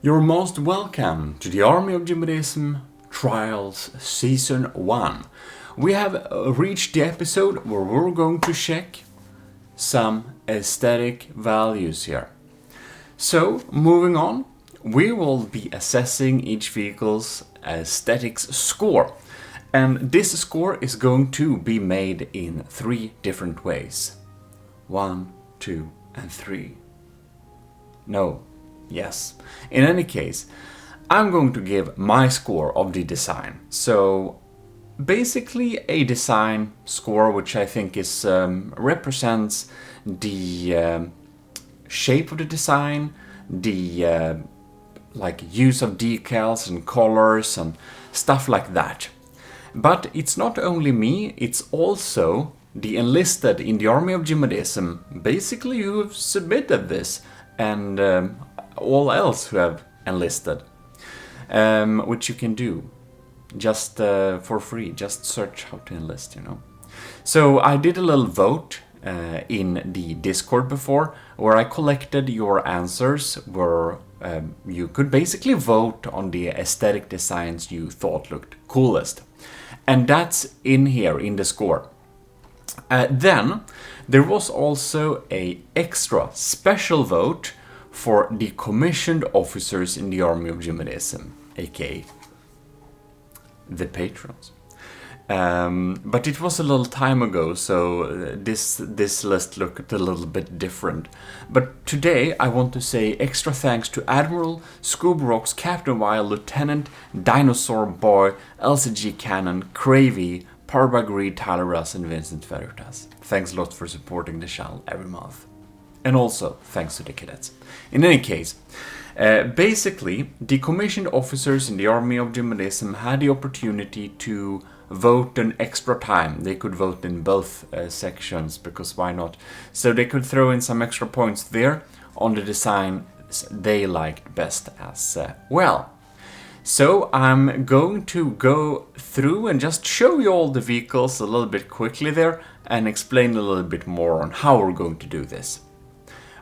You're most welcome to the Army of Gmodism Trials Season 1. We have reached the episode where we're going to check some aesthetic values here. So, moving on, we will be assessing each vehicle's aesthetics score. And this score is going to be made in 3 different ways. 1, 2, and 3. No. Yes. In any case, I'm going to give my score of the design. So, basically a design score which I think is represents the shape of the design, the use of decals and colors and stuff like that. But it's not only me, it's also the enlisted in the Army of Gmodism, basically who have submitted this, and all else who have enlisted, which you can do just for free. Just search how to enlist, So I did a little vote in the Discord before, where I collected your answers, where you could basically vote on the aesthetic designs you thought looked coolest. And that's in here in the score. Then there was also a extra special vote for the commissioned officers in the Army of Gmodism, aka the patrons. But it was a little time ago, so this list looked a little bit different. But today I want to say extra thanks to Admiral, Scoobrocks, Captain Wild, Lieutenant, Dinosaur Boy, LCG Cannon, Cravey, Parbagreed, Tyler Russ, and Vincent Veritas. Thanks a lot for supporting the channel every month. And also, thanks to the cadets. In any case, basically, the commissioned officers in the Army of Gmodism had the opportunity to vote an extra time. They could vote in both sections, because why not? So they could throw in some extra points there on the design they liked best as well. So I'm going to go through and just show you all the vehicles a little bit quickly there and explain a little bit more on how we're going to do this.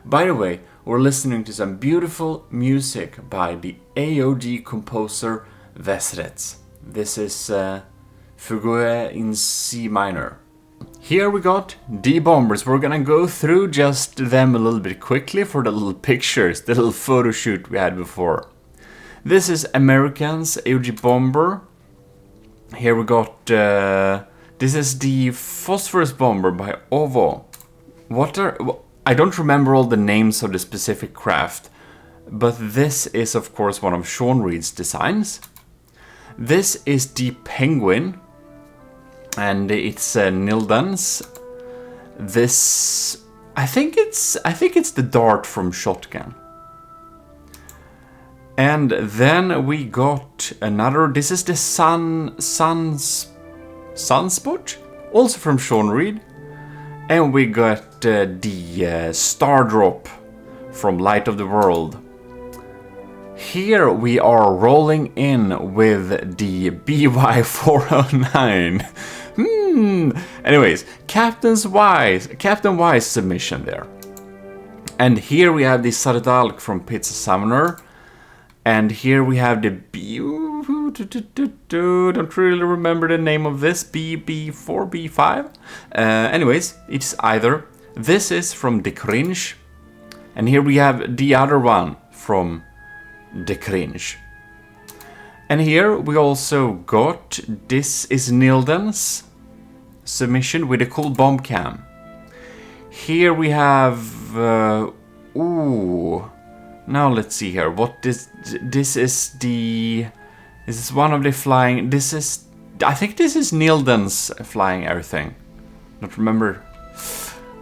By the way, we're listening to some beautiful music by the AoG composer Vesrets. This is Fugue in C minor. Here we got the bombers. We're gonna go through just them a little bit quickly for the little pictures, the little photo shoot we had before. This is American's AoG bomber. Here we got, this is the Phosphorus bomber by OVO. I don't remember all the names of the specific craft, but this is of course one of Sean Reed's designs. This is the Penguin, and it's Nilden's. This, I think it's the Dart from Shotgun. And then we got another. This is the Sunspot, also from Sean Reed. And we got the Star Drop from Light of the World. Here we are rolling in with the BY409. Anyways, Captain Wise submission there. And here we have the Sardalk from Pizza Summoner. And here we have the don't really remember the name of this, BB4, B5. Anyways, it's either. This is from The Cringe. And here we have the other one from The Cringe. And here we also got, this is Nilden's submission with a cool bomb cam. Here we have, now let's see here. What this is the, this is one of the flying, I think this is Nilden's flying everything. Don't remember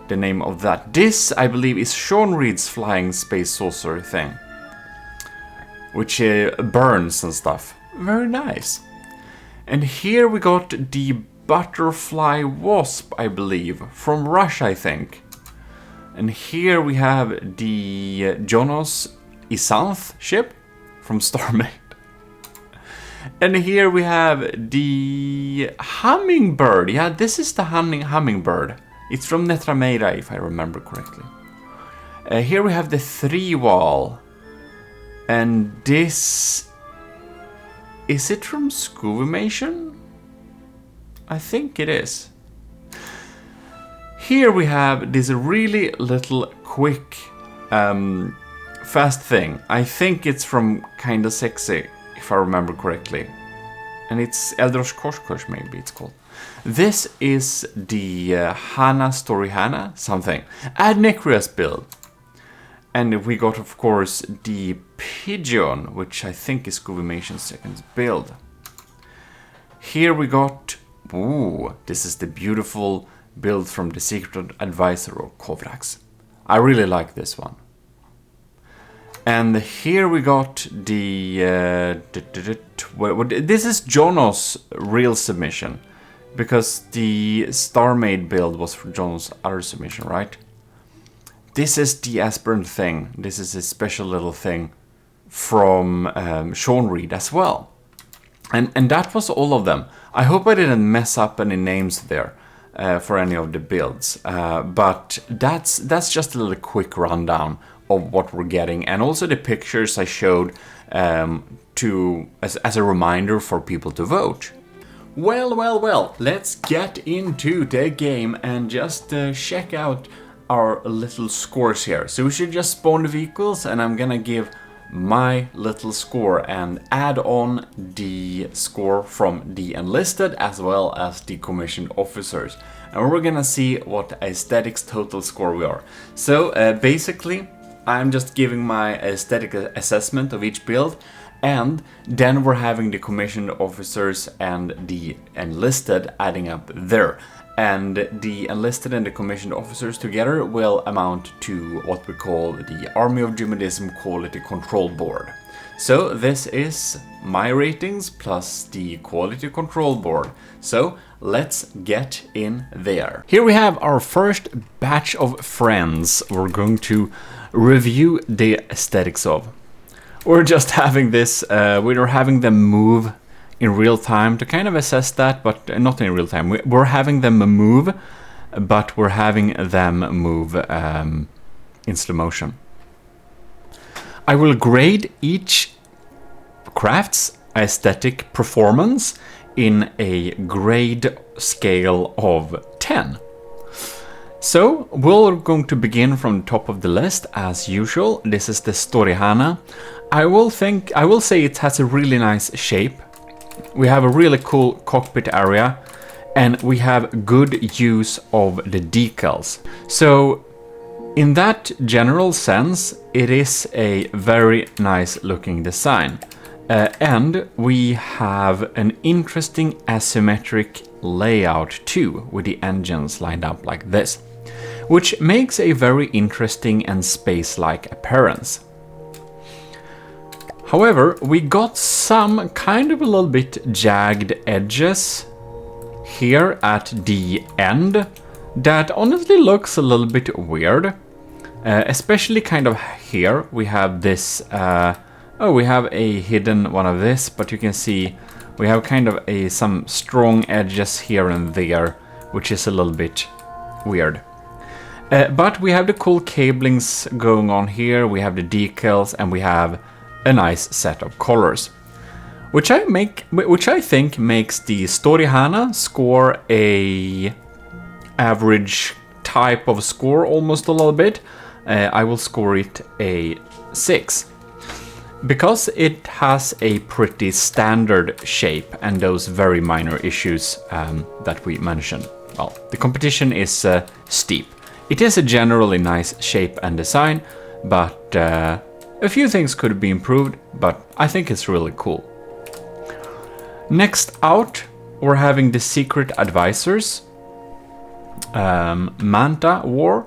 the name of that. This, I believe, is Sean Reed's flying space saucer thing, which burns and stuff. Very nice. And here we got the Butterfly Wasp, I believe, from Russia, I think. And here we have the Jonas Isanth ship from Starmate. And here we have the Hummingbird. Yeah, this is the Hummingbird. It's from Netrameira, if I remember correctly. Here we have the 3-wall. And this... Is it from Scuvimation? I think it is. Here we have this really little quick fast thing. I think it's from Kinda Sexy, if I remember correctly. And it's Eldros Koshkosh, maybe it's called. This is the Hana Story Hana something. Ad Necreus build. And we got, of course, the Pigeon, which I think is Scuvimation's second build. Here we got... Ooh, this is the beautiful build from the Secret Advisor or Kovrax. I really like this one. And here we got the... this is Jono's real submission. Because the Starmaid build was for Jono's other submission, right? This is the Aspirant thing. This is a special little thing from Sean Reed as well. And that was all of them. I hope I didn't mess up any names there for any of the builds. But that's just a little quick rundown of what we're getting. And also the pictures I showed as a reminder for people to vote. Well, let's get into the game and just check out our little scores here. So we should just spawn the vehicles and I'm gonna give my little score and add on the score from the enlisted as well as the commissioned officers. And we're gonna see what aesthetics total score we are. So basically I'm just giving my aesthetic assessment of each build, and then we're having the commissioned officers and the enlisted adding up there. And the enlisted and the commissioned officers together will amount to what we call the Army of Gmodism Quality Control Board. So this is my ratings plus the Quality Control Board. So let's get in there. Here we have our first batch of friends we're going to review the aesthetics of. We're just having this, we're having them move in real time to kind of assess that, but not in real time. We're having them move, but we're having them move in slow motion. I will grade each craft's aesthetic performance in a grade scale of 10. So we're going to begin from the top of the list as usual. This is the Story Hana. I will say it has a really nice shape. We have a really cool cockpit area and we have good use of the decals. So in that general sense, it is a very nice looking design. And we have an interesting asymmetric layout too, with the engines lined up like this, which makes a very interesting and space-like appearance. However, we got some kind of a little bit jagged edges here at the end that honestly looks a little bit weird. Especially kind of here we have this, we have a hidden one of this, but you can see we have kind of some strong edges here and there, which is a little bit weird. But we have the cool cablings going on here, we have the decals, and we have a nice set of colors, which I think makes the Story Hana score a average type of score almost a little bit. I will score it a 6 because it has a pretty standard shape and those very minor issues that we mentioned. Well, the competition is steep. It is a generally nice shape and design, but a few things could be improved, but I think it's really cool. Next out, we're having the Secret Advisors Manta War,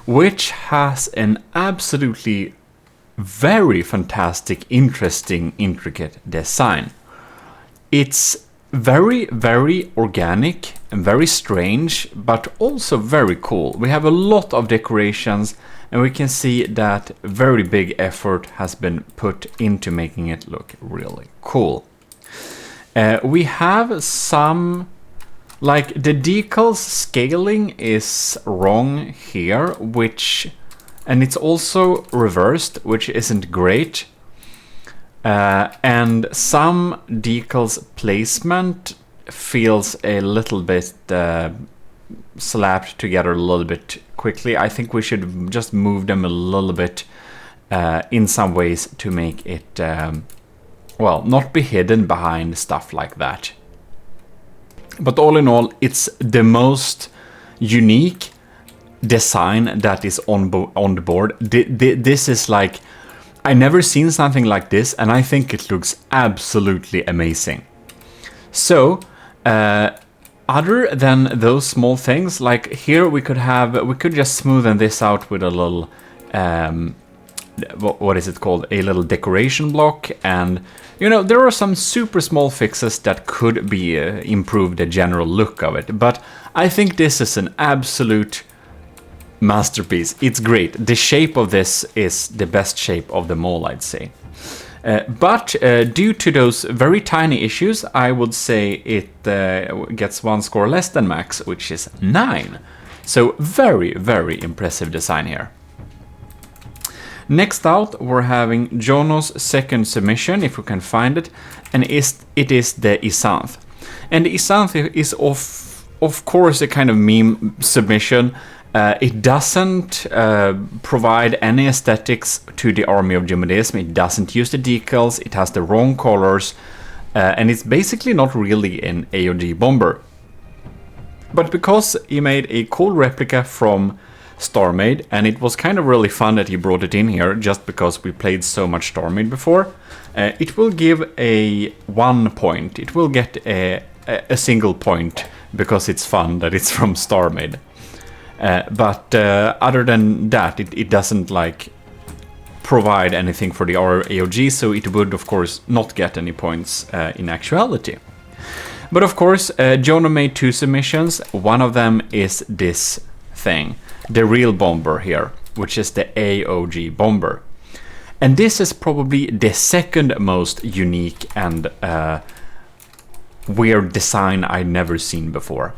which has an absolutely very fantastic, interesting, intricate design. It's very, very organic and very strange, but also very cool. We have a lot of decorations and we can see that very big effort has been put into making it look really cool. We have some, like the decals scaling is wrong here, and it's also reversed, which isn't great. And some decals placement feels a little bit slapped together a little bit quickly. I think we should just move them a little bit in some ways to make it, well, not be hidden behind stuff like that. But all in all, it's the most unique design that is on the board. This is like, I never seen something like this, and I think it looks absolutely amazing. So, other than those small things, like here we could just smoothen this out with a little, what is it called? A little decoration block, and you know, there are some super small fixes that could be improve the general look of it. But I think this is an absolute masterpiece. It's great. The shape of this is the best shape of them all, I'd say. But due to those very tiny issues, I would say it gets one score less than max, which is 9. So very, very impressive design here. Next out, we're having Jono's second submission, if we can find it, and it is the Isanth. And the Isanth is of course a kind of meme submission. It doesn't provide any aesthetics to the Army of Gmodism. It doesn't use the decals, it has the wrong colors, and it's basically not really an AoG bomber. But because he made a cool replica from Starmade, and it was kind of really fun that he brought it in here just because we played so much Starmade before, it will give a 1 point. It will get a single point because it's fun that it's from Starmade. But other than that, it doesn't like provide anything for the AoG, so it would of course not get any points in actuality. But of course, Jono made 2 submissions. One of them is this thing, the real bomber here, which is the AoG bomber. And this is probably the second most unique and weird design I'd never seen before.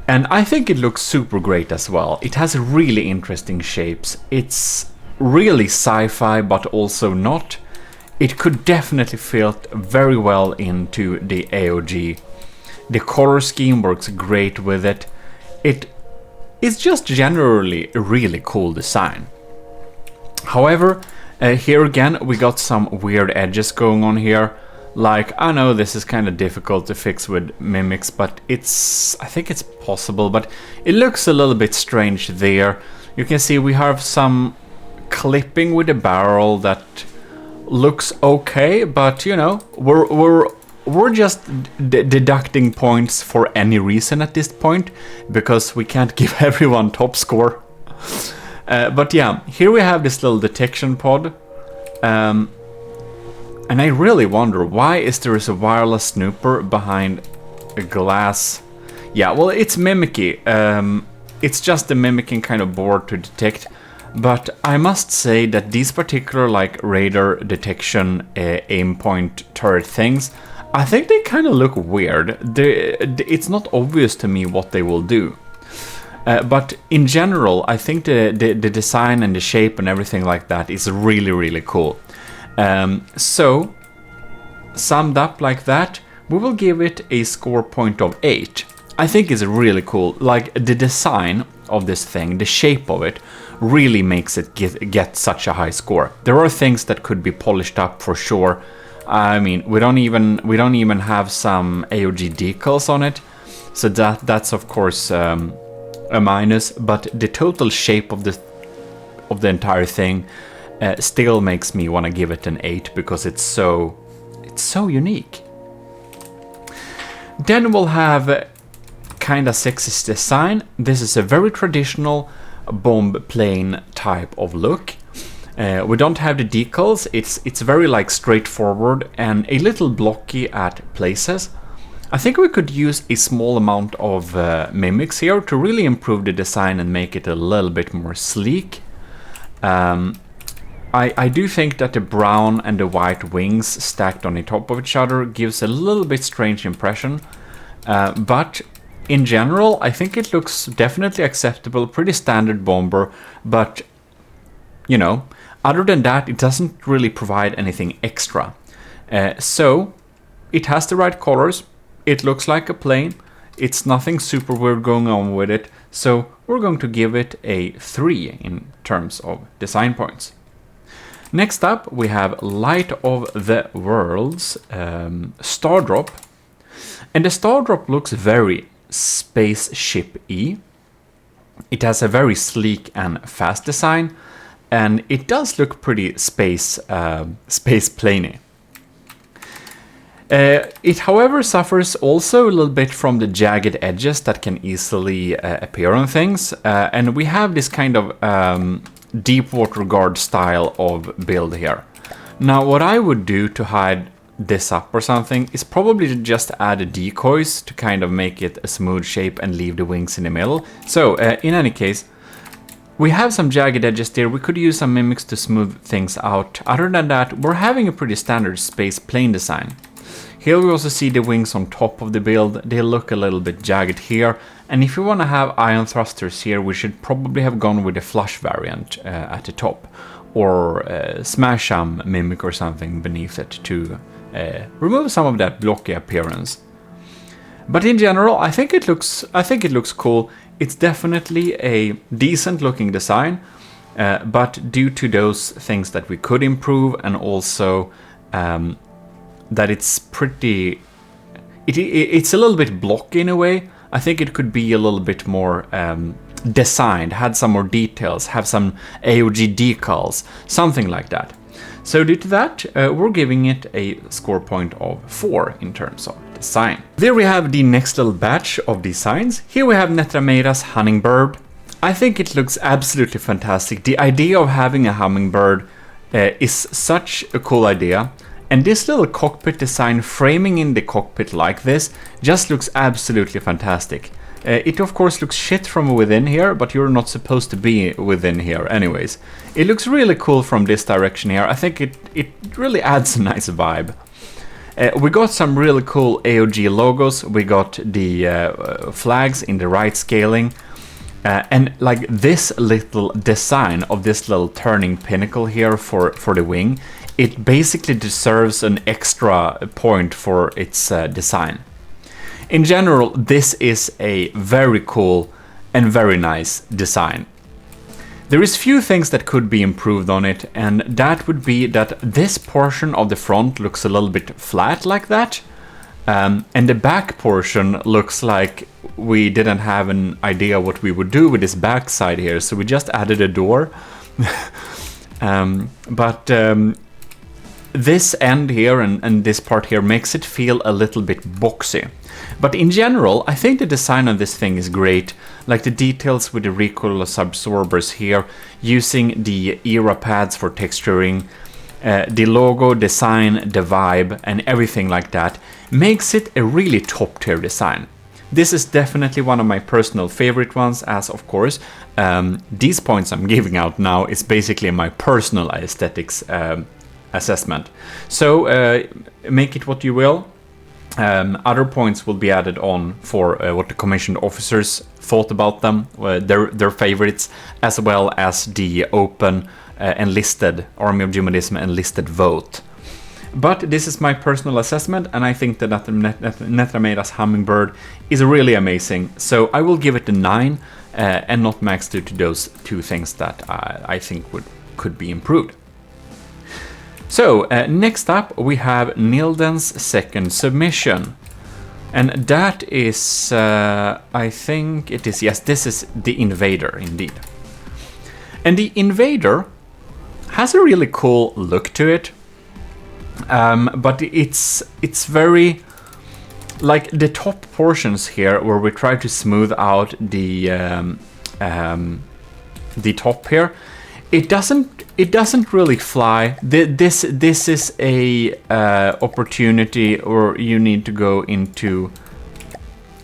And I think it looks super great as well. It has really interesting shapes. It's really sci-fi, but also not. It could definitely fit very well into the AoG. The color scheme works great with it. It's just generally a really cool design. However, here again we got some weird edges going on here. Like, I know this is kind of difficult to fix with mimics, but I think it's possible, but it looks a little bit strange there. You can see we have some clipping with the barrel that looks okay, but you know, we're just deducting points for any reason at this point, because we can't give everyone top score. But yeah, here we have this little detection pod. And I really wonder, why is there a wireless snooper behind a glass? Yeah, well, it's mimicky. It's just a mimicking kind of board to detect. But I must say that these particular like radar detection aim point turret things, I think they kind of look weird. It's not obvious to me what they will do. But in general, I think the design and the shape and everything like that is really, really cool. So, summed up like that, we will give it a score point of 8. I think it's really cool. Like, the design of this thing, the shape of it, really makes it get such a high score. There are things that could be polished up for sure. I mean, we don't even have some AoG decals on it, so that's of course a minus. But the total shape of the entire thing still makes me want to give it an 8 because it's so unique. Then we'll have kinda sexist design. This is a very traditional bomb plane type of look. We don't have the decals. It's very like straightforward and a little blocky at places. I think we could use a small amount of mimics here to really improve the design and make it a little bit more sleek. I do think that the brown and the white wings stacked on the top of each other gives a little bit strange impression, but in general I think it looks definitely acceptable, pretty standard bomber, but you know, Other than that, it doesn't really provide anything extra. So it has the right colors. It looks like a plane. It's nothing super weird going on with it. So we're going to give it a 3 in terms of design points. Next up, we have Light of the Worlds Stardrop. And the Stardrop looks very spaceship-y. It has a very sleek and fast design, and it does look pretty space plane-y. It, however, suffers also a little bit from the jagged edges that can easily appear on things, and we have this kind of deep water guard style of build here. Now, what I would do to hide this up or something is probably to just add decoys to kind of make it a smooth shape and leave the wings in the middle. So, in any case, we have some jagged edges there. We could use some mimics to smooth things out. Other than that, we're having a pretty standard space plane design. Here we also see the wings on top of the build. They look a little bit jagged here. And if you want to have ion thrusters here, we should probably have gone with a flush variant at the top. Or smash some mimic or something beneath it to remove some of that blocky appearance. But in general, I think it looks cool. It's definitely a decent looking design, but due to those things that we could improve, and also that it's pretty, it's a little bit blocky in a way. I think it could be a little bit more designed, had some more details, have some AoG decals, something like that. So due to that, we're giving it a score point of 4 in terms of design. There we have the next little batch of designs. Here we have Netrameira's hummingbird. I think it looks absolutely fantastic. The idea of having a hummingbird is such a cool idea. And this little cockpit design, framing in the cockpit like this, just looks absolutely fantastic. It of course looks shit from within here, but you're not supposed to be within here anyways. It looks really cool from this direction here. I think it really adds a nice vibe. We got some really cool AoG logos. We got the flags in the right scaling. And like this little design of this little turning pinnacle here for the wing, it basically deserves an extra point for its design. In general, this is a very cool and very nice design. There is few things that could be improved on it, and that would be that this portion of the front looks a little bit flat like that, and the back portion looks like we didn't have an idea what we would do with this back side here, so we just added a door. This end here and this part here makes it feel a little bit boxy. But in general, I think the design on this thing is great, like the details with the recoil absorbers here, using the era pads for texturing, the logo, design, the vibe, and everything like that, makes it a really top tier design. This is definitely one of my personal favorite ones, as of course, these points I'm giving out now is basically my personal aesthetics assessment. So make it what you will. Other points will be added on for what the commissioned officers thought about them, their favorites, as well as the open enlisted Army of Gmodism enlisted vote. But this is my personal assessment, and I think that Netrameira's hummingbird is really amazing. So I will give it a 9, and not max due to those two things that I think could be improved. So, next up we have Nilden's second submission. And that is, I think it is, yes, this is the Invader indeed. And the Invader has a really cool look to it. But it's very, like the top portions here where we try to smooth out the top here. It doesn't really fly. This is a opportunity, or you need to go into,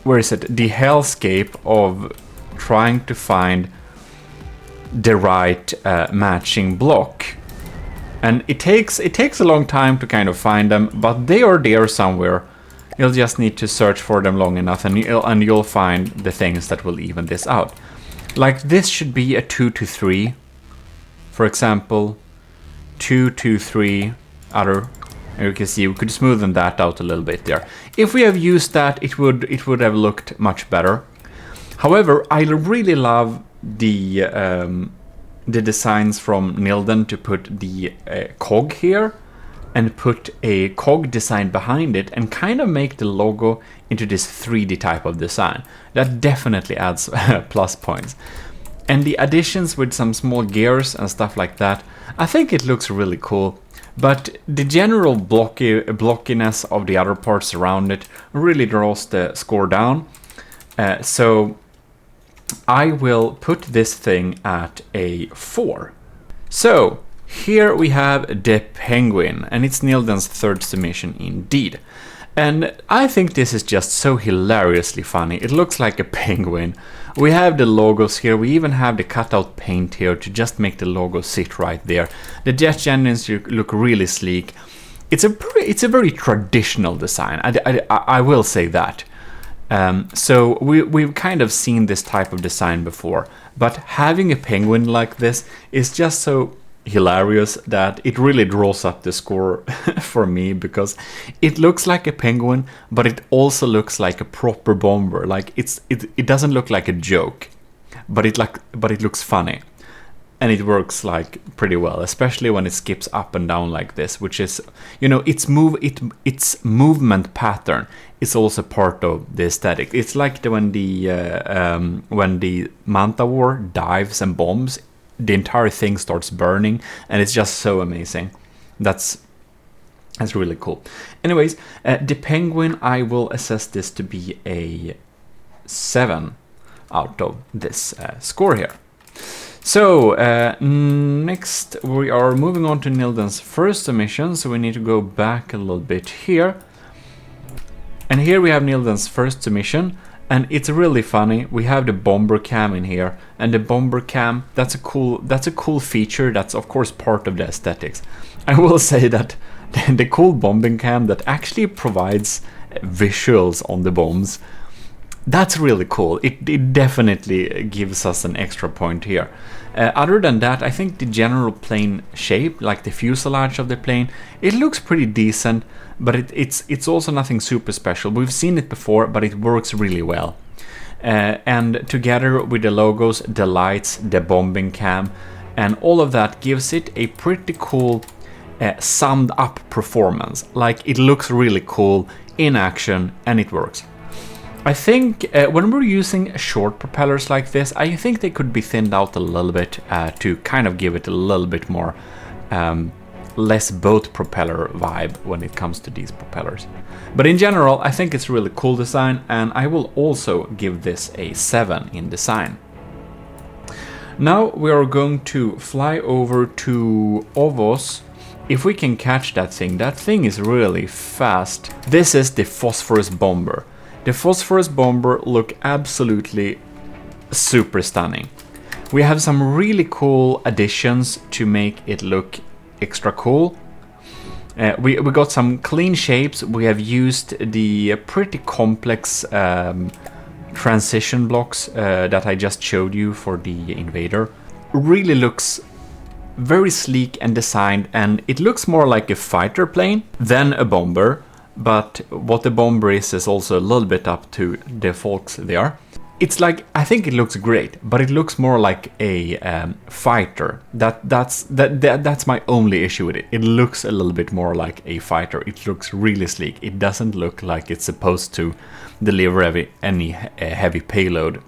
where is it? The hellscape of trying to find the right matching block. And it takes a long time to kind of find them, but they are there somewhere. You'll just need to search for them long enough, and you'll find the things that will even this out. Like this should be a 2 to 3. For example, 2, 2, 3 other. And you can see we could smoothen that out a little bit there. If we have used that, it would have looked much better. However, I really love the designs from Nilden to put the cog here and put a cog design behind it and kind of make the logo into this 3D type of design. That definitely adds plus points. And the additions with some small gears and stuff like that, I think it looks really cool. But the general blockiness of the other parts around it really draws the score down. So I will put this thing at a 4. So here we have the Penguin, and it's Nilden's third submission indeed. And I think this is just so hilariously funny. It looks like a penguin. We have the logos here. We even have the cutout paint here to just make the logo sit right there. The jet engines look really sleek. It's a very traditional design. I will say that. So we've kind of seen this type of design before, but having a penguin like this is just so hilarious that it really draws up the score for me, because it looks like a penguin, but it also looks like a proper bomber. Like it doesn't look like a joke, but it looks funny. And it works like pretty well, especially when it skips up and down like this, which is, you know, its movement pattern is also part of the aesthetic. It's like when the Manta War dives and bombs, the entire thing starts burning, and it's just so amazing. That's really cool. Anyways, the Penguin, I will assess this to be a 7 out of this score here. So, next we are moving on to Nilden's first submission, so we need to go back a little bit here. And here we have Nilden's first submission, and it's really funny. We have the bomber cam in here, and the bomber cam, that's a cool feature. That's of course part of the aesthetics. I will say that the cool bombing cam that actually provides visuals on the bombs, that's really cool. It definitely gives us an extra point here. Other than that, I think the general plane shape, like the fuselage of the plane, it looks pretty decent, but it's also nothing super special. We've seen it before, but it works really well. And together with the logos, the lights, the bombing cam, and all of that gives it a pretty cool summed up performance. Like, it looks really cool in action, and it works. I think when we're using short propellers like this, I think they could be thinned out a little bit to kind of give it a little bit more less boat propeller vibe when it comes to these propellers. But in general, I think it's a really cool design, and I will also give this a 7 in design. Now we are going to fly over to Ovos. If we can catch that thing is really fast. This is the Phosphorus Bomber. The Phosphorus Bomber look absolutely super stunning. We have some really cool additions to make it look extra cool. We got some clean shapes. We have used the pretty complex transition blocks that I just showed you for the Invader. Really looks very sleek and designed, and it looks more like a fighter plane than a bomber. But what the bomber is also a little bit up to the folks there. It's like, I think it looks great, but it looks more like a fighter. That's my only issue with it. It looks a little bit more like a fighter. It looks really sleek. It doesn't look like it's supposed to deliver any heavy payload.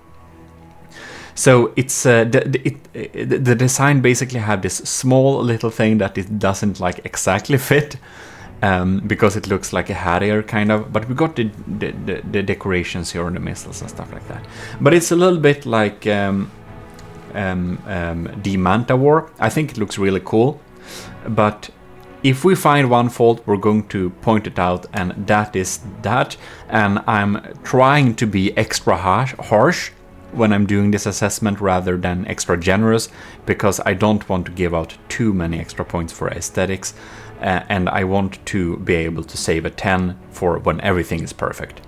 So it's the design basically have this small little thing that it doesn't like exactly fit. Because it looks like a Harrier kind of, but we got the decorations here on the missiles and stuff like that. But it's a little bit like the Manta War. I think it looks really cool, but if we find one fault, we're going to point it out, and that is that. And I'm trying to be extra harsh when I'm doing this assessment rather than extra generous, because I don't want to give out too many extra points for aesthetics. And I want to be able to save a 10 for when everything is perfect.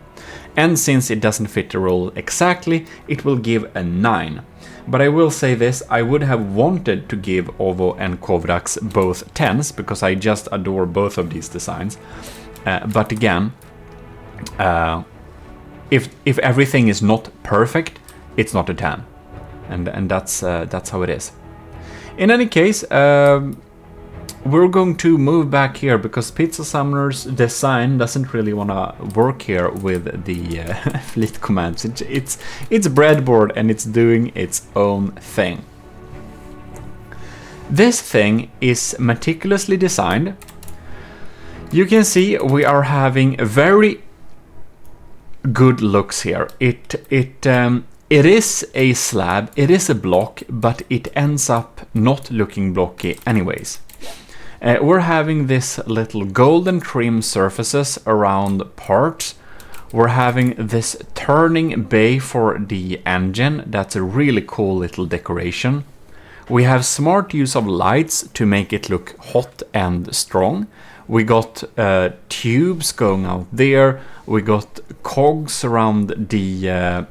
And since it doesn't fit the role exactly, it will give a 9. But I will say this, I would have wanted to give Ovo and Kovrax both 10s, because I just adore both of these designs. But again, if everything is not perfect, it's not a 10. And that's how it is. In any case, we're going to move back here because Pizza Summoner's design doesn't really want to work here with the fleet commands. It's breadboard and it's doing its own thing. This thing is meticulously designed. You can see we are having very good looks here. It is a slab, it is a block, but it ends up not looking blocky anyways. We're having this little golden trim surfaces around parts. We're having this turning bay for the engine. That's a really cool little decoration. We have smart use of lights to make it look hot and strong. We got tubes going out there. We got cogs around the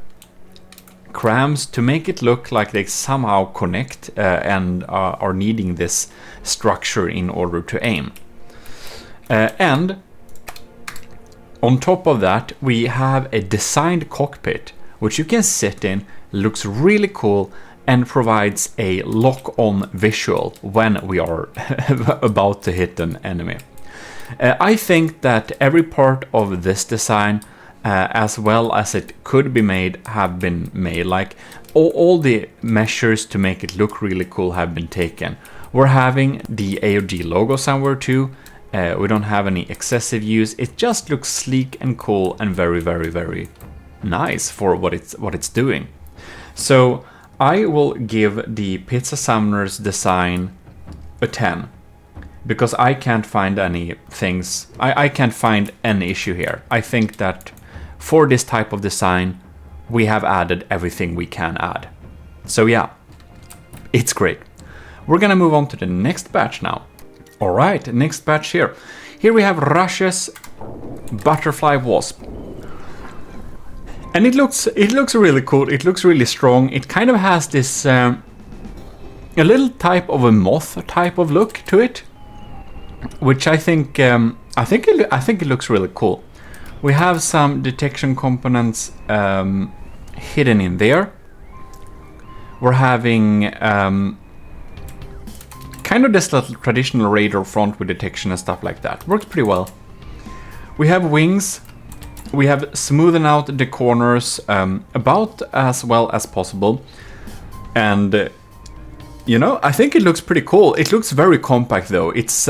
crams to make it look like they somehow connect and are needing this structure in order to aim. And on top of that, we have a designed cockpit which you can sit in, looks really cool, and provides a lock-on visual when we are about to hit an enemy. I think that every part of this design, as well as it could be made, have been made. Like all the measures to make it look really cool have been taken. We're having the AoG logo somewhere too. We don't have any excessive use. It just looks sleek and cool and very, very, very nice for what it's doing. So I will give the Pizza Summoner's design a 10. Because I can't find any things, I can't find any issue here. I think that for this type of design, we have added everything we can add. So yeah, it's great. We're gonna move on to the next batch now. All right, next batch here. Here we have Russia's Butterfly Wasp. And it looks really cool, it looks really strong. It kind of has this, a little type of a moth type of look to it. Which I think it looks really cool. We have some detection components hidden in there. We're having kind of this little traditional radar front with detection and stuff like that. Works pretty well. We have wings. We have smoothen out the corners about as well as possible. And you know, I think it looks pretty cool. It looks very compact though. It's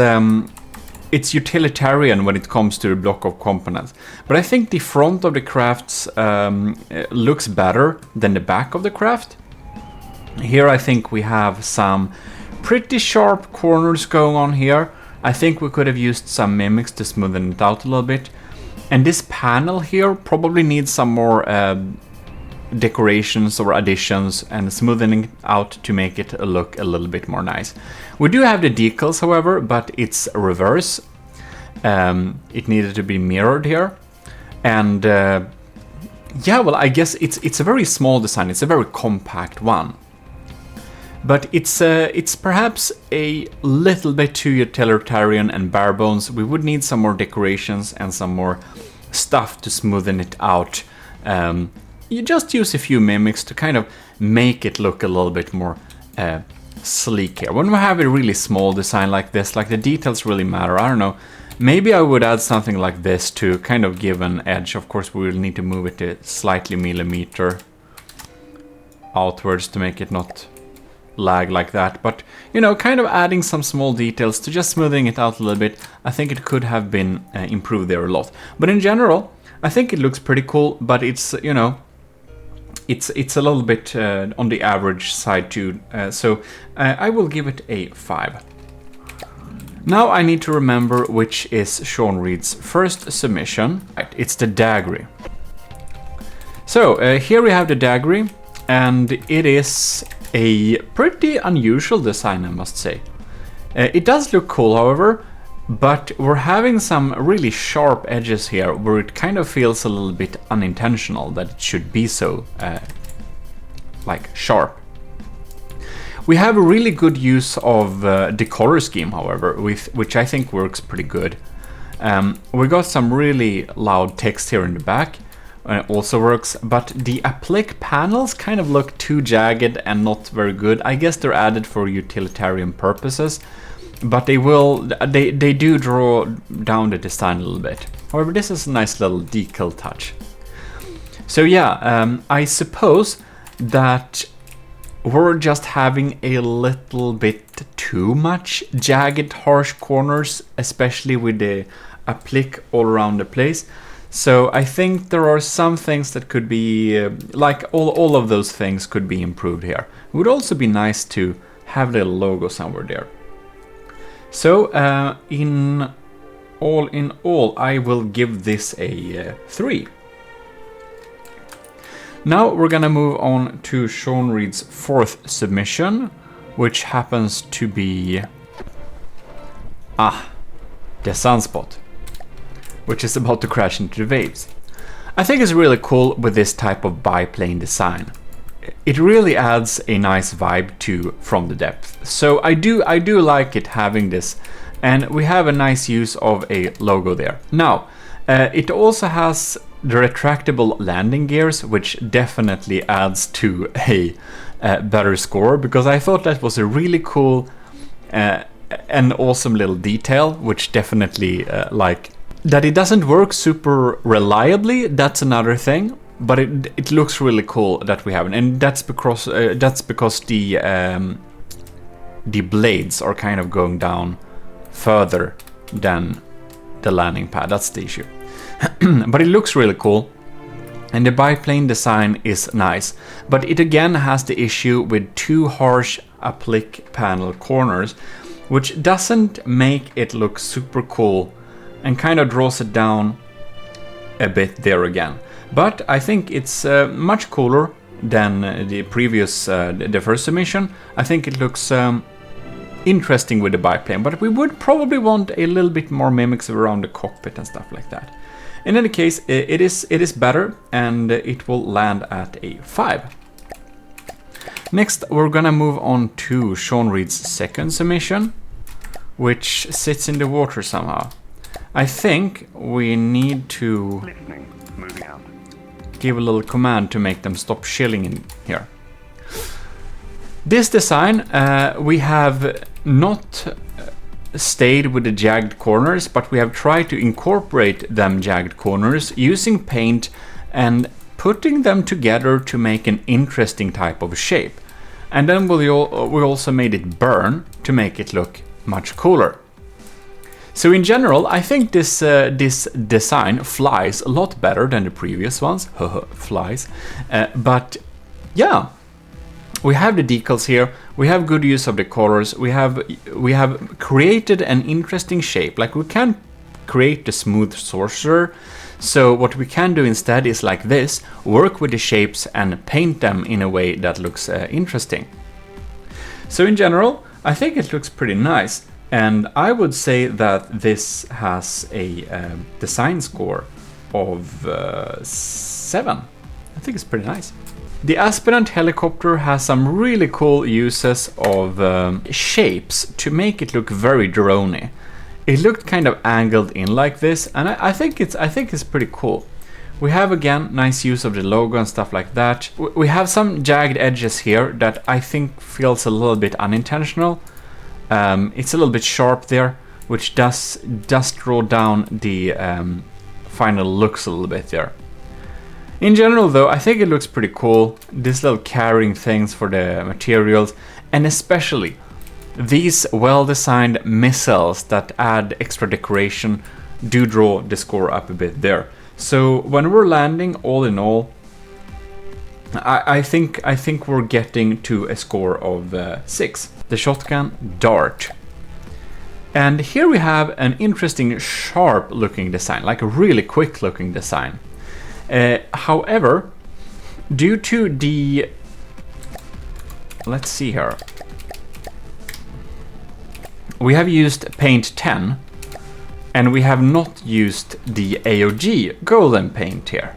utilitarian when it comes to the block of components. But I think the front of the crafts looks better than the back of the craft. Here I think we have some pretty sharp corners going on here. I think we could have used some mimics to smoothen it out a little bit. And this panel here probably needs some more decorations or additions and smoothing out to make it look a little bit more nice. We do have the decals, however, but it's reverse. It needed to be mirrored here. And yeah, well, I guess it's a very small design. It's a very compact one. But it's perhaps a little bit too utilitarian and bare bones. We would need some more decorations and some more stuff to smoothen it out. You just use a few mimics to kind of make it look a little bit more sleek here. When we have a really small design like this, like the details really matter, I don't know, maybe I would add something like this to kind of give an edge. Of course, we will need to move it a slightly millimeter outwards to make it not lag like that. But, you know, kind of adding some small details to just smoothing it out a little bit. I think it could have been improved there a lot. But in general, I think it looks pretty cool, but it's, you know, it's a little bit on the average side too, so I will give it a 5. Now I need to remember which is Sean Reed's first submission. Right, it's the Daggery. So here we have the Daggery, and it is a pretty unusual design, I must say. It does look cool, however, but we're having some really sharp edges here where it kind of feels a little bit unintentional that it should be so like sharp. We have a really good use of the color scheme, however, which I think works pretty good. We got some really loud text here in the back, also works, but the applique panels kind of look too jagged and not very good. I guess they're added for utilitarian purposes, but they do draw down the design a little bit. However, this is a nice little decal touch. So yeah, I suppose that we're just having a little bit too much jagged, harsh corners, especially with the applique all around the place. So I think there are some things that could be, like all of those things could be improved here. It would also be nice to have a little logo somewhere there. So in all, I will give this a 3. Now we're gonna move on to Sean Reed's 4th submission, which happens to be the Sunspot, which is about to crash into the waves. I think it's really cool with this type of biplane design. It really adds a nice vibe to From the Depth. So I do like it having this, and we have a nice use of a logo there. Now, it also has the retractable landing gears, which definitely adds to a better score, because I thought that was a really cool and awesome little detail, which definitely like that it doesn't work super reliably. That's another thing, but it looks really cool that we have it, and that's because the blades are kind of going down further than the landing pad. That's the issue. But it looks really cool, and the biplane design is nice, but it again has the issue with too harsh applique panel corners, which doesn't make it look super cool and kind of draws it down a bit there again. But I think it's much cooler than the previous, the first submission. I think it looks interesting with the biplane, but we would probably want a little bit more mimics around the cockpit and stuff like that. In any case, it is better, and it will land at a 5. Next, we're gonna move on to Sean Reed's 2nd submission, which sits in the water somehow. I think we need to give a little command to make them stop shilling in here. This design, we have not stayed with the jagged corners, but we have tried to incorporate them jagged corners using paint and putting them together to make an interesting type of shape. And then we also made it burn to make it look much cooler. So in general, I think this design flies a lot better than the previous ones. Flies. But yeah, we have the decals here. We have good use of the colors. We have created an interesting shape. Like, we can create the smooth sorcerer. So what we can do instead is like this: work with the shapes and paint them in a way that looks interesting. So in general, I think it looks pretty nice. And I would say that this has a design score of 7. I think it's pretty nice. The Aspirant helicopter has some really cool uses of shapes to make it look very droney. It looked kind of angled in like this, and I think it's pretty cool. We have again nice use of the logo and stuff like that. We have some jagged edges here that I think feels a little bit unintentional. It's a little bit sharp there, which does draw down the final looks a little bit there. In general though, I think it looks pretty cool. These little carrying things for the materials, and especially these well-designed missiles that add extra decoration do draw the score up a bit there. So when we're landing, all in all, I think we're getting to a score of 6. The shotgun dart. And here we have an interesting sharp looking design, like a really quick looking design. However, due to the, let's see here, we have used paint 10 and we have not used the AoG golden paint here.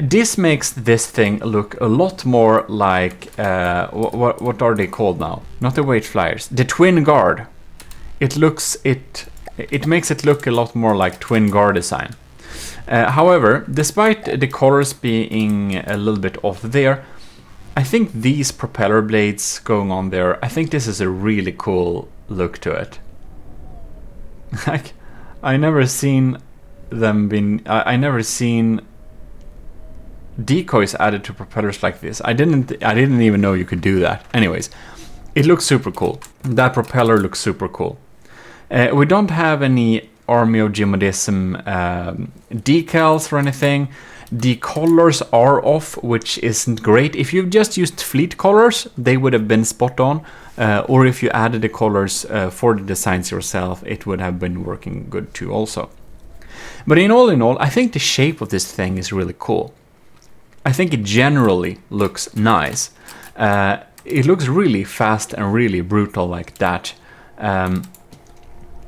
This makes this thing look a lot more like, what are they called now? Not the weight flyers, the twin guard. It makes it look a lot more like twin guard design. However, despite the colors being a little bit off there, I think these propeller blades going on there, I think this is a really cool look to it. Like, I never seen decoys added to propellers like this. I didn't even know you could do that. Anyways, it looks super cool. That propeller looks super cool. We don't have any Army of Gmodism decals or anything. The colors are off, which isn't great. If you've just used fleet colors, they would have been spot on. Or if you added the colors for the designs yourself, it would have been working good too also. But in all, I think the shape of this thing is really cool. I think it generally looks nice. It looks really fast and really brutal like that.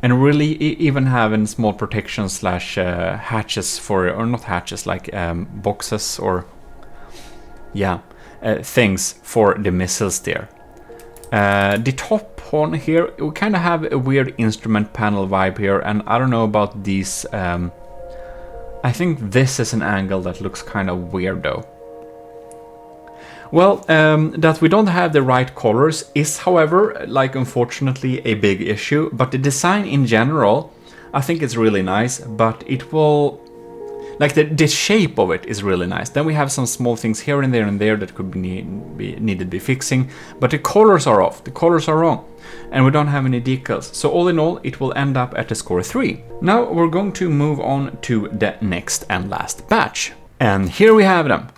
And really even having small protection slash hatches for, or not hatches, like boxes or, yeah, things for the missiles there. The top one here, we kind of have a weird instrument panel vibe here, and I don't know about these. I think this is an angle that looks kind of weird though. Well, that we don't have the right colors is, however, like, unfortunately a big issue, but the design in general, I think it's really nice, but it will, like, the shape of it is really nice. Then we have some small things here and there that could needed to be fixing, but the colors are off, the colors are wrong, and we don't have any decals. So all in all, it will end up at a score 3. Now we're going to move on to the next and last batch. And here we have them.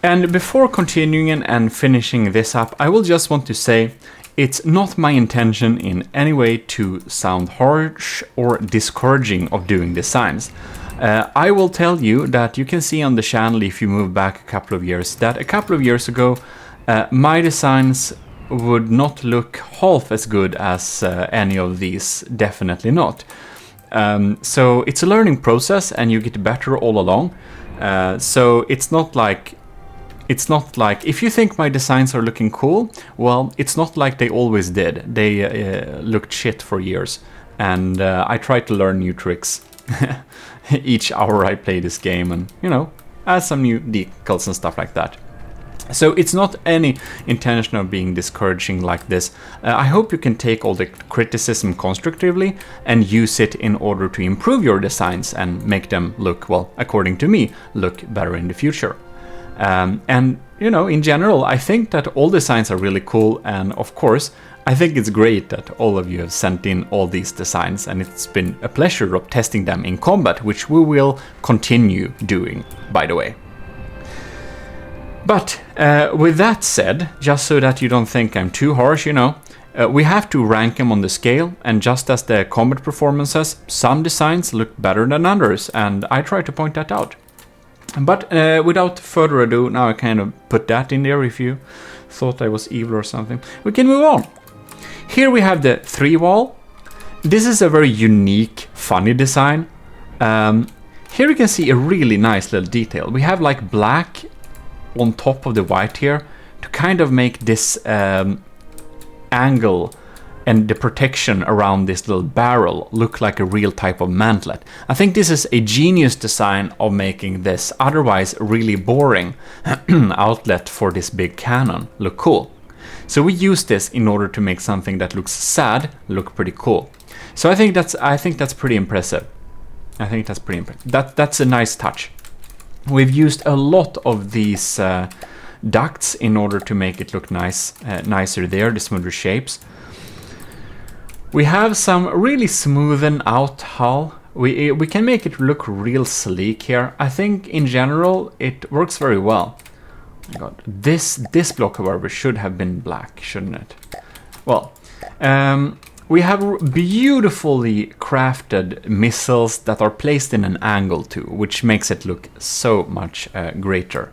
And before continuing and finishing this up, I will just want to say it's not my intention in any way to sound harsh or discouraging of doing designs. I will tell you that you can see on the channel, if you move back a couple of years, that a couple of years ago my designs would not look half as good as any of these, definitely not. So it's a learning process and you get better all along. So it's not like if you think my designs are looking cool, well, it's not like they always did. They looked shit for years, and I try to learn new tricks each hour I play this game, and, you know, add some new decals and stuff like that. So it's not any intention of being discouraging like this. I hope you can take all the criticism constructively and use it in order to improve your designs and make them look, well, according to me, look better in the future. And, you know, in general, I think that all designs are really cool, and of course, I think it's great that all of you have sent in all these designs, and it's been a pleasure of testing them in combat, which we will continue doing, by the way. But with that said, just so that you don't think I'm too harsh, you know, we have to rank them on the scale, and just as the combat performances, some designs look better than others, and I try to point that out. But without further ado, now I kind of put that in there if you thought I was evil or something. We can move on. Here we have the 3-wall. This is a very unique, funny design. Here you can see a really nice little detail. We have like black on top of the white here to kind of make this angle and the protection around this little barrel look like a real type of mantlet. I think this is a genius design of making this otherwise really boring outlet for this big cannon look cool. So we use this in order to make something that looks sad look pretty cool. So I think that's pretty impressive. I think that's pretty impressive. That's a nice touch. We've used a lot of these ducts in order to make it look nice, nicer there, the smoother shapes. We have some really smoothen out hull. We can make it look real sleek here. I think in general it works very well. Oh my God, this block, however, should have been black, shouldn't it? Well, we have beautifully crafted missiles that are placed in an angle too, which makes it look so much greater.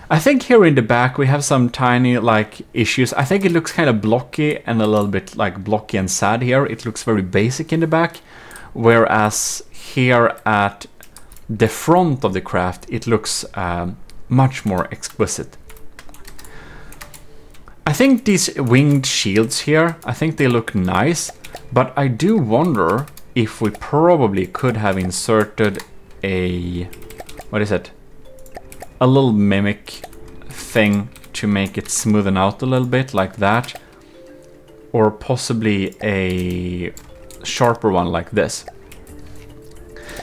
I think here in the back we have some tiny like issues. I think it looks kind of blocky and a little bit like blocky and sad here. It looks very basic in the back, whereas here at the front of the craft, it looks much more exquisite. I think these winged shields here, I think they look nice, but I do wonder if we probably could have inserted a, what is it? A little mimic thing to make it smoothen out a little bit like that. Or possibly a sharper one like this.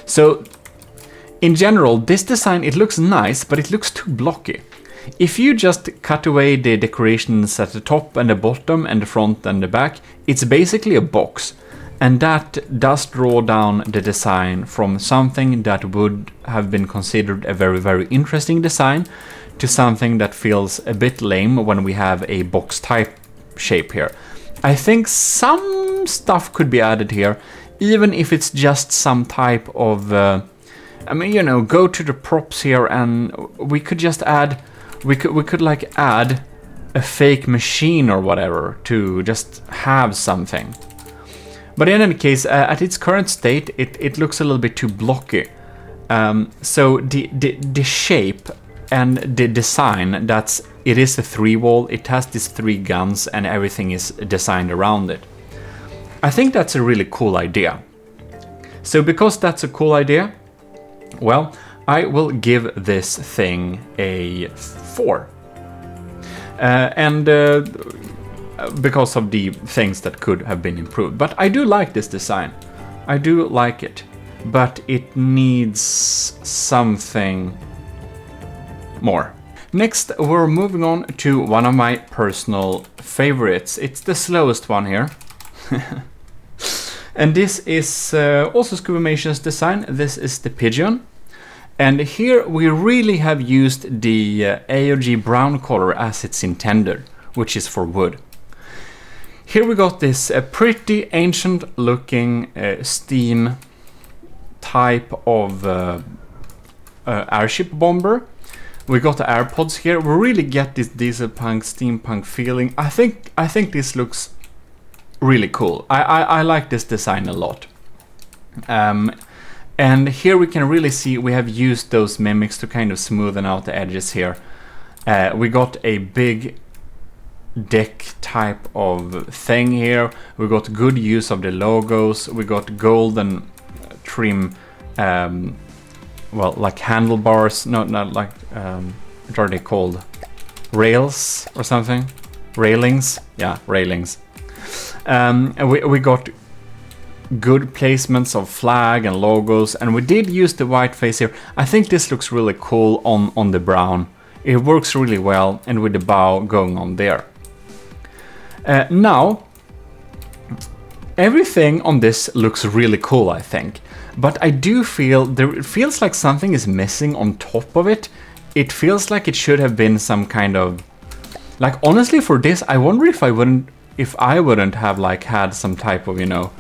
So in general, this design, it looks nice, but it looks too blocky. If you just cut away the decorations at the top and the bottom and the front and the back, it's basically a box. And that does draw down the design from something that would have been considered a very, very interesting design to something that feels a bit lame when we have a box type shape here. I think some stuff could be added here, even if it's just some type of, I mean, you know, go to the props here and we could just add, we could like add a fake machine or whatever to just have something. But in any case, at its current state, it looks a little bit too blocky. So the shape and the design, it is a 3-wall, it has these 3 guns and everything is designed around it. I think that's a really cool idea. So because that's a cool idea, well, I will give this thing a 4. Because of the things that could have been improved. But I do like this design. I do like it. But it needs something more. Next, we're moving on to one of my personal favorites. It's the slowest one here. And this is also Scuba-mation's design. This is the Pigeon. And here we really have used the AoG brown color as it's intended, which is for wood. Here we got this pretty ancient looking steam type of airship bomber. We got the AirPods here. We really get this diesel punk, steampunk feeling. I think this looks really cool. I like this design a lot. And here we can really see we have used those mimics to kind of smoothen out the edges here. We got a big deck type of thing here. We got good use of the logos. We got golden trim, well, like handlebars. No, not like, what are they called? Rails or something? Railings? Yeah, railings. And we got good placements of flag and logos, and we did use the white face here. I think this looks really cool on the brown. It works really well, and with the bow going on there. Now, everything on this looks really cool, I think. But I do feel it feels like something is missing on top of it. It feels like it should have been some kind of, like, honestly, for this, I wonder if I wouldn't have like had some type of, you know,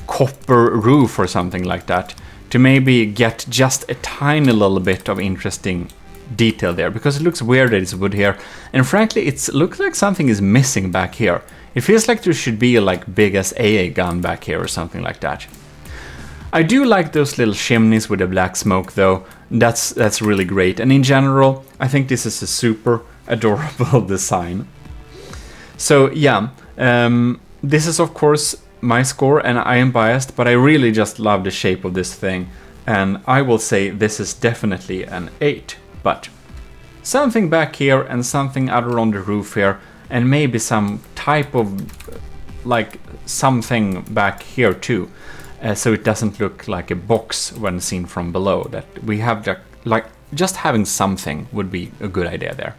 copper roof or something like that to maybe get just a tiny little bit of interesting detail there, because it looks weird that it's wood here, and frankly it looks like something is missing back here. It feels like there should be a like big as AA gun back here or something like that. I do like those little chimneys with the black smoke though. That's really great, and in general I think this is a super adorable design. So yeah, this is of course my score, and I am biased, but I really just love the shape of this thing, and I will say this is definitely an 8. But something back here and something other on the roof here, and maybe some type of like something back here too, so it doesn't look like a box when seen from below. That we have like just having something would be a good idea there.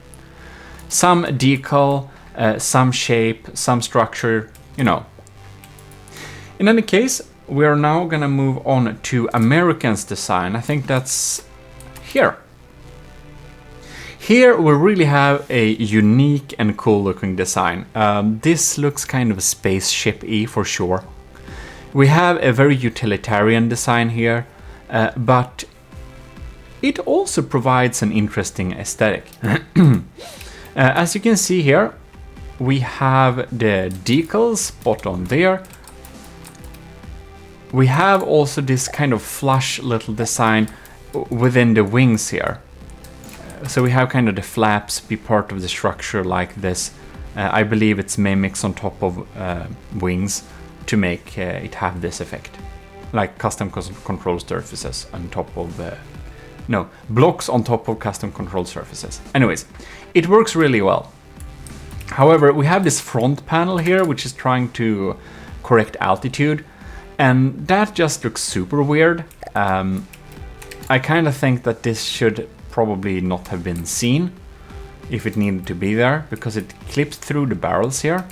Some decal, some shape, some structure, you know. In any case, we are now gonna move on to American's design. I think that's here. Here we really have a unique and cool looking design. This looks kind of spaceship-y for sure. We have a very utilitarian design here, but it also provides an interesting aesthetic. As you can see here, we have the decals spot on there. We have also this kind of flush little design within the wings here. So we have kind of the flaps be part of the structure like this. I believe it's mimics on top of wings to make it have this effect. Like custom control surfaces on top of... no, blocks on top of custom control surfaces. Anyways, it works really well. However, we have this front panel here, which is trying to correct altitude. And that just looks super weird. I kind of think that this should probably not have been seen if it needed to be there, because it clips through the barrels here.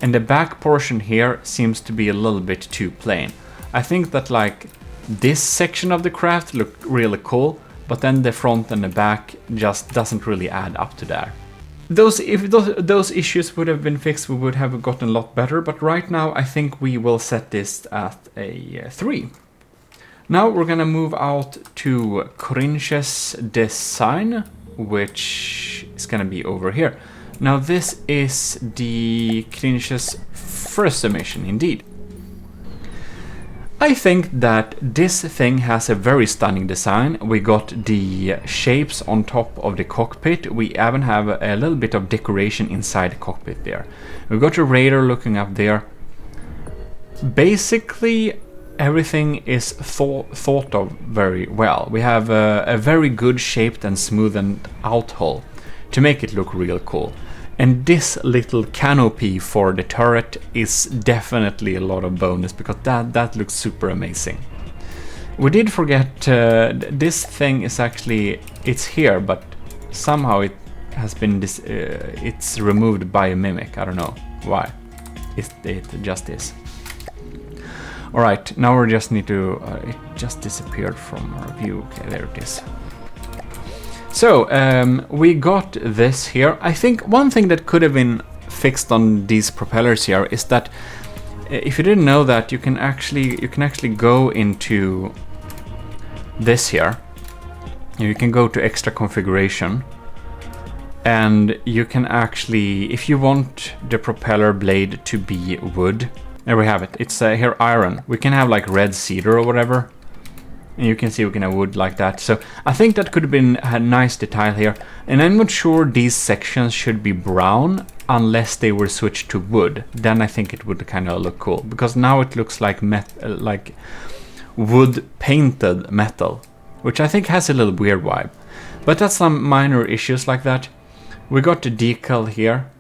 And the back portion here seems to be a little bit too plain. I think that like this section of the craft looked really cool, but then the front and the back just doesn't really add up to that. If those issues would have been fixed, we would have gotten a lot better, but right now I think we will set this at a 3. Now we're gonna move out to Cringe's design, which is gonna be over here. Now this is the Cringe's first submission, indeed. I think that this thing has a very stunning design. We got the shapes on top of the cockpit. We even have a little bit of decoration inside the cockpit there. We got a radar looking up there. Basically, everything is thought of very well. We have a very good shaped and smoothened out hull to make it look real cool. And this little canopy for the turret is definitely a lot of bonus, because that looks super amazing. We did forget this thing is actually, it's here, but somehow it has been it's removed by a mimic. I don't know why. It just is. All right, now we just need to. It just disappeared from our view. Okay, there it is. So, we got this here. I think one thing that could have been fixed on these propellers here is that if you didn't know that, you can actually go into this here. You can go to extra configuration, and you can actually, if you want the propeller blade to be wood, there we have it. It's here iron. We can have like red cedar or whatever. And you can see we can have wood like that. So I think that could have been a nice detail here. And I'm not sure these sections should be brown unless they were switched to wood. Then I think it would kind of look cool, because now it looks like wood painted metal, which I think has a little weird vibe. But that's some minor issues like that. We got the decal here.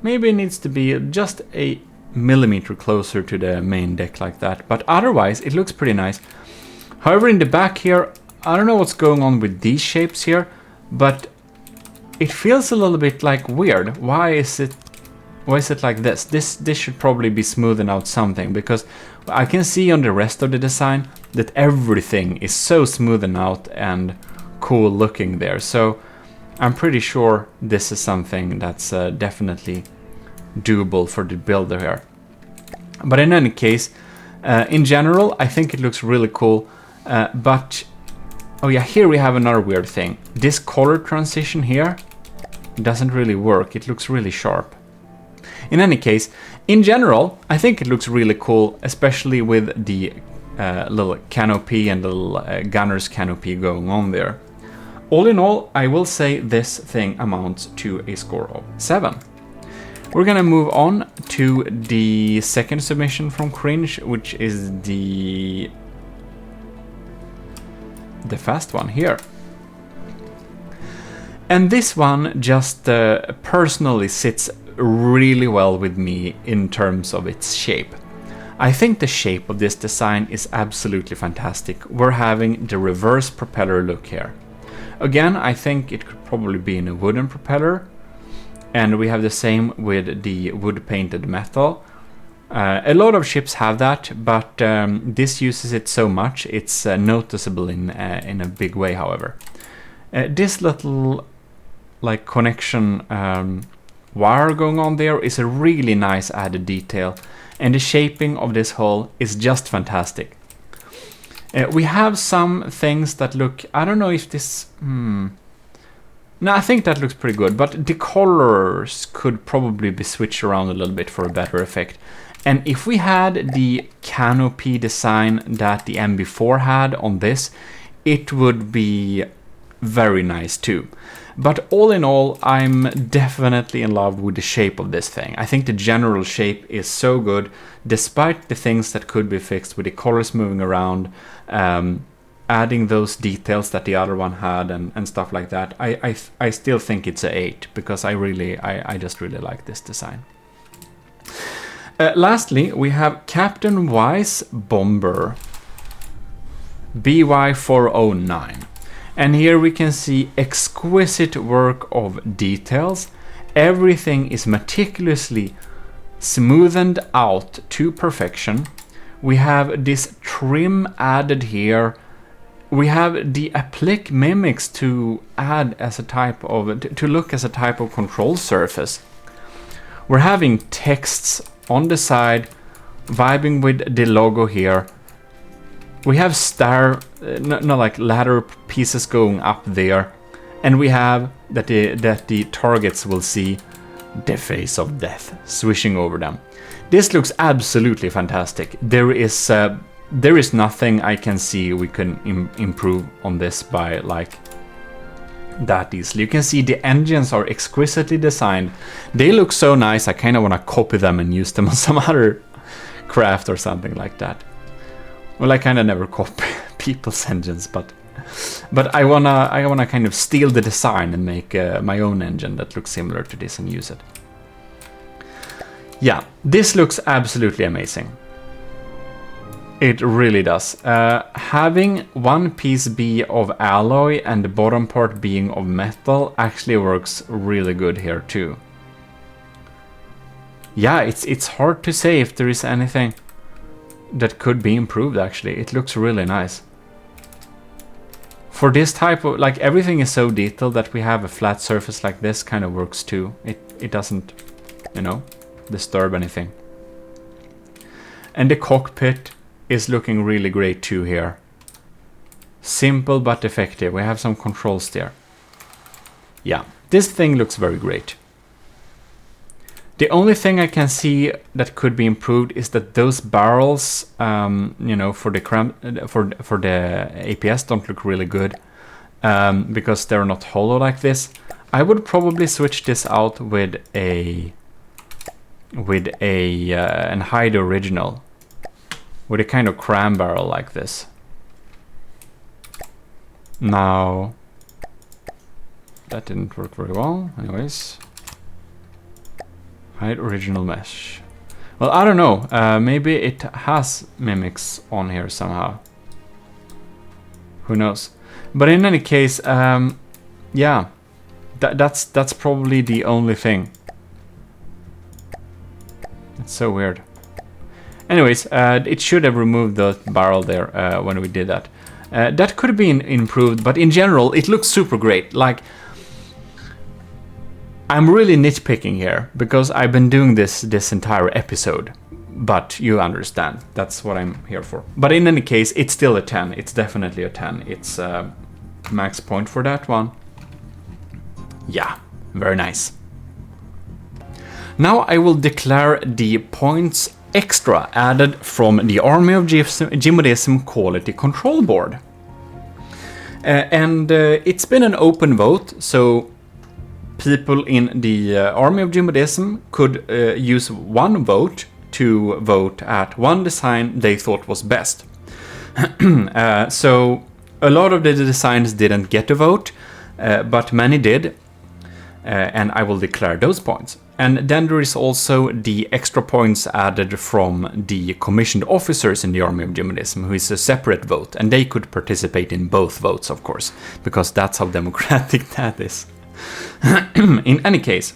Maybe it needs to be just a millimeter closer to the main deck like that, but otherwise it looks pretty nice. However, in the back here, I don't know what's going on with these shapes here, but it feels a little bit like weird. Why is it like this? This should probably be smoothing out something, because I can see on the rest of the design that everything is so smoothen out and cool looking there. So I'm pretty sure this is something that's definitely doable for the builder here. But in any case, in general, I think it looks really cool. But oh yeah, here we have another weird thing. This color transition here doesn't really work. It looks really sharp. In any case, in general, I think it looks really cool, especially with the little canopy and the little gunner's canopy going on there. All in all, I will say this thing amounts to a score of 7. We're gonna move on to the second submission from Cringe, which is the fast one here. And this one just personally sits really well with me in terms of its shape. I think the shape of this design is absolutely fantastic. We're having the reverse propeller look here. Again, I think it could probably be in a wooden propeller. And we have the same with the wood painted metal. A lot of ships have that, but this uses it so much, it's noticeable in a big way, however. This little like connection wire going on there is a really nice added detail. And the shaping of this hull is just fantastic. We have some things that look, I don't know if this... No, I think that looks pretty good, but the colors could probably be switched around a little bit for a better effect. And if we had the canopy design that the MB4 had on this, it would be very nice too. But all in all, I'm definitely in love with the shape of this thing. I think the general shape is so good, despite the things that could be fixed with the colors moving around, adding those details that the other one had and stuff like that. I still think it's an 8 because I just really like this design. Lastly, we have Captain Wise Bomber BY409. And here we can see exquisite work of details. Everything is meticulously smoothed out to perfection. We have this trim added here. We have the applique mimics to add as a type of, to look as a type of control surface. We're having texts on the side, vibing with the logo here. We have like ladder pieces going up there, and we have that the targets will see the face of death swishing over them. This looks absolutely fantastic. There is nothing I can see we can improve on this by like that easily. You can see the engines are exquisitely designed. They look so nice. I kind of want to copy them and use them on some other craft or something like that. Well, I kind of never copy people's engines, but I wanna kind of steal the design and make my own engine that looks similar to this and use it. Yeah, this looks absolutely amazing. It really does. Having one piece be of alloy and the bottom part being of metal actually works really good here too. Yeah, it's hard to say if there is anything that could be improved. Actually, it looks really nice. For this type of, like, everything is so detailed that we have a flat surface like this kind of works too. It doesn't, you know, disturb anything. And the cockpit is looking really great too here. Simple but effective. We have some controls there. Yeah, this thing looks very great. The only thing I can see that could be improved is that those barrels, you know, for the APS don't look really good because they're not hollow like this. I would probably switch this out with and hide the original with a kind of cram barrel like this. Now that didn't work very well. Anyways. Hide original mesh. Well, I don't know. Maybe it has mimics on here somehow. Who knows? But in any case, yeah, that's probably the only thing. It's so weird. Anyways, it should have removed the barrel there when we did that. That could have been improved, but in general, it looks super great. Like, I'm really nitpicking here because I've been doing this entire episode, but you understand, that's what I'm here for. But in any case, it's still a 10. It's definitely a 10. It's max point for that one. Yeah, very nice. Now I will declare the points extra added from the Army of Gmodism Quality Control Board. And it's been an open vote, so people in the Army of Gmodism could use one vote to vote at one design they thought was best. So a lot of the designs didn't get a vote, but many did, and I will declare those points. And then there is also the extra points added from the commissioned officers in the Army of Gmodism, who is a separate vote, and they could participate in both votes, of course, because that's how democratic that is. In any case,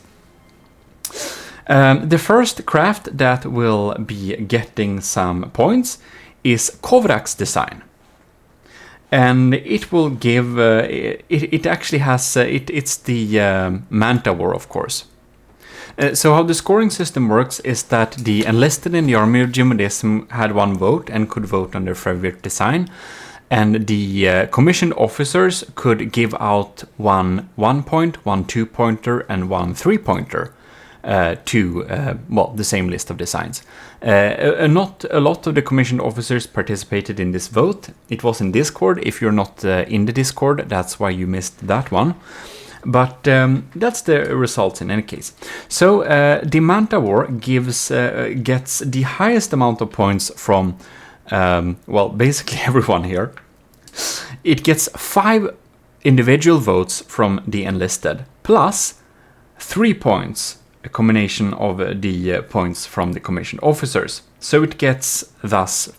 the first craft that will be getting some points is Kovrak's design. And it will give, it actually has, it's the Manta War, of course. So how the scoring system works is that the enlisted in the Army of Gmodism had one vote and could vote on their favorite design. And the commissioned officers could give out one 1-point, one 2-pointer, and one 3-pointer to well, the same list of designs. Not a lot of the commissioned officers participated in this vote. It was in Discord. If you're not in the Discord, that's why you missed that one. But that's the results in any case. So the Manta War gets the highest amount of points from, well, basically everyone here. It gets 5 individual votes from the enlisted, plus 3 points, a combination of the points from the commissioned officers. So it gets thus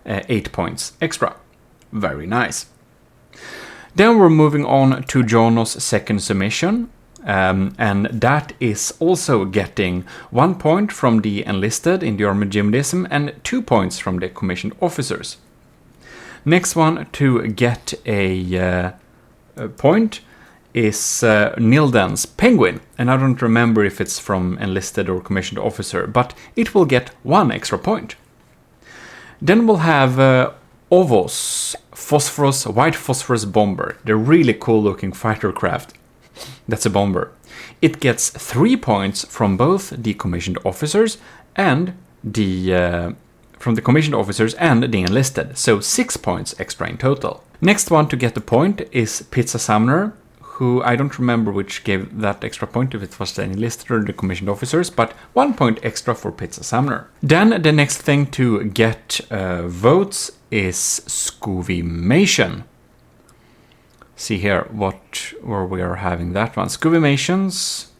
8 points extra. Very nice. Then we're moving on to Jono's second submission, and that is also getting 1 point from the enlisted in the Army of Gmodism and 2 points from the commissioned officers. Next one to get a point is Nilden's Penguin, and I don't remember if it's from enlisted or commissioned officer, but it will get 1 extra point. Then we'll have Ovos Phosphorus, White Phosphorus Bomber, the really cool looking fighter craft. That's a bomber. It gets 3 points from both the commissioned officers and the enlisted, so 6 points extra in total. Next one to get the point is Pizza Summoner, who I don't remember which gave that extra point, if it was the enlisted or the commissioned officers, but 1 point extra for Pizza Summoner. Then the next thing to get votes is Scuvimation. See here where we are having that one. Scuvimation's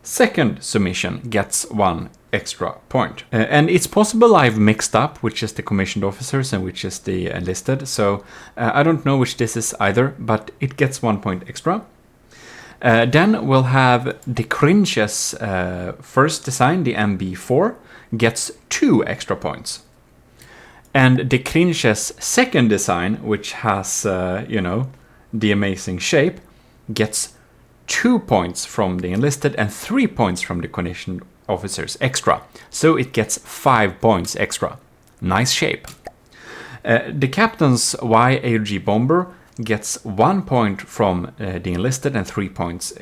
second submission gets 1 extra point. And it's possible I've mixed up which is the commissioned officers and which is the enlisted, so I don't know which this is either, but it gets 1 point extra. Then we'll have the Cringe's first design, the MB4, gets 2 extra points. And the Cringe's second design, which has, you know, the amazing shape, gets 2 points from the enlisted and 3 points from the commissioned officers extra. So it gets 5 points extra. Nice shape. The Captain's AoG Bomber gets 1 point from the enlisted and 3 points,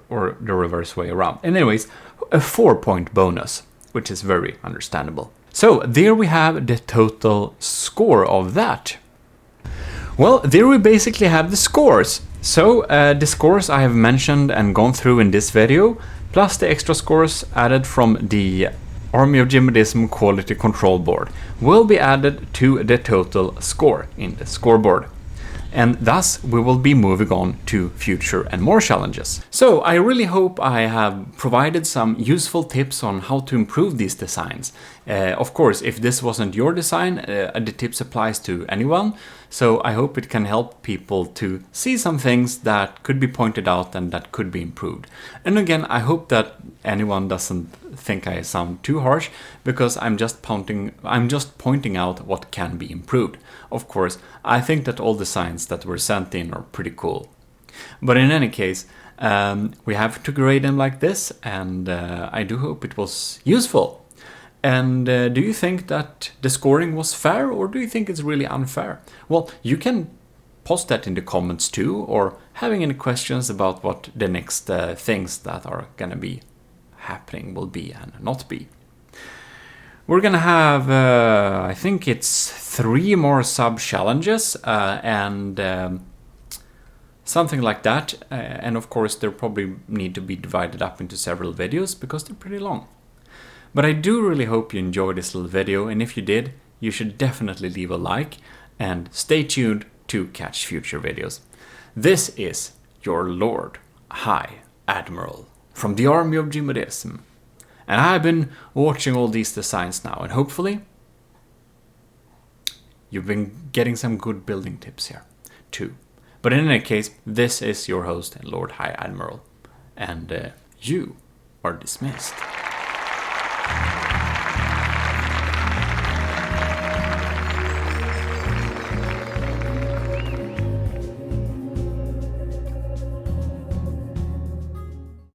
or the reverse way around. And anyways, a 4-point bonus, which is very understandable. So there we have the total score of that. Well, there we basically have the scores. So the scores I have mentioned and gone through in this video, plus the extra scores added from the Army of Gmodism Quality Control Board, will be added to the total score in the scoreboard. And thus we will be moving on to future and more challenges. So I really hope I have provided some useful tips on how to improve these designs. Of course, if this wasn't your design, the tips applies to anyone. So I hope it can help people to see some things that could be pointed out and that could be improved. And again, I hope that anyone doesn't think I sound too harsh, because I'm just pointing out what can be improved. Of course, I think that all designs that were sent in are pretty cool. But in any case, we have to grade them like this, and I do hope it was useful. And do you think that the scoring was fair, or do you think it's really unfair? Well, you can post that in the comments too, or having any questions about what the next things that are gonna be happening will be and not be. We're gonna have, I think it's 3 more sub-challenges and something like that. And of course, they'll probably need to be divided up into several videos because they're pretty long. But I do really hope you enjoyed this little video, and if you did, you should definitely leave a like and stay tuned to catch future videos. This is your Lord High Admiral from the Army of Gmodism. And I've been watching all these designs now, and hopefully you've been getting some good building tips here too. But in any case, this is your host and Lord High Admiral, and you are dismissed.